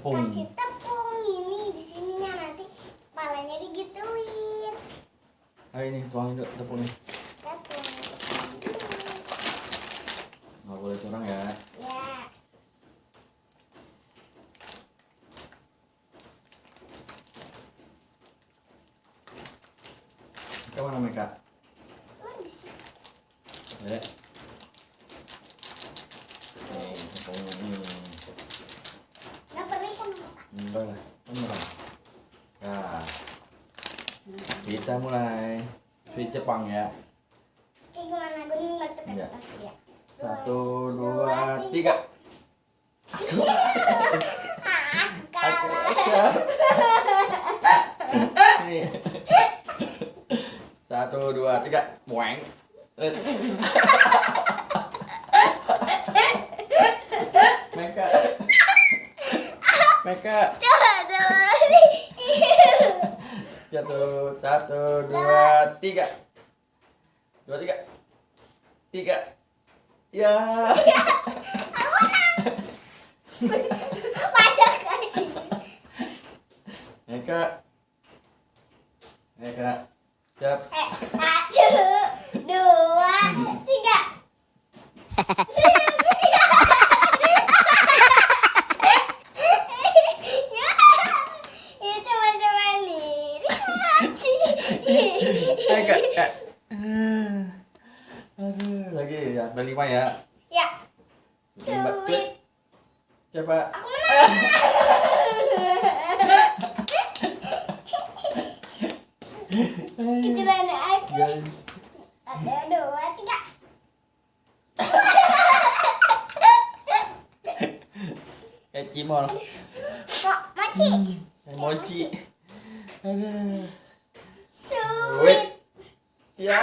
tepung. Kasih tepung ini di sininya, nanti kepalanya digituin. Ayo ini tuangin dulu tepungnya. Tepung. Nggak boleh curang ya. Ya. Meka mana Meka? Tuh di sini. Ya. Nih tepungnya ini. Nggak perih kan, Kak? Enggak lah, beneran. Nah, kita mulai sweet Jepang ya. Kayak gimana? Gue nggak Iya. tekan ya. 1, 2, 3. Kalah. Nih. 1, 2, 3. Boeng. Meka. Meka. Satu, dua, tiga. 2, 3. 3. Ya. Banyak kali. Meka. Meka. Siap. 1, 2, 3. Ya teman-teman nih, lihat. Meka. Aduh, lagi ya. Ada 5 ya. Ya, Mbak, klik. sweet. Coba. Aku menang. Kejalan aku. Guys. 1, 2, 3. Kayak cimol. Mochi. Kayak mochi. Aduh. Sweet. Ya.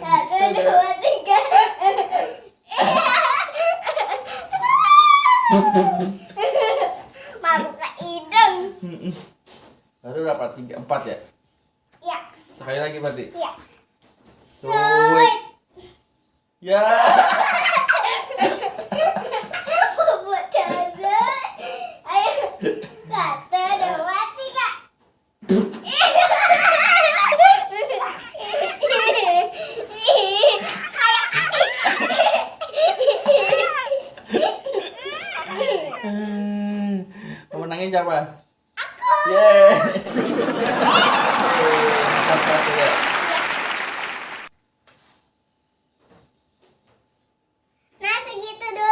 Satu, dua, tiga. Malu ke hidung. Baru berapa? 3, 4 ya? Ya, Sekali lagi berarti. ya. Sweet. Ya. Bubuk dada. Ayo. 1, 2, 3. Pemenangnya siapa? Aku. Yeay. 4-1 ya. Nah, segitu dulu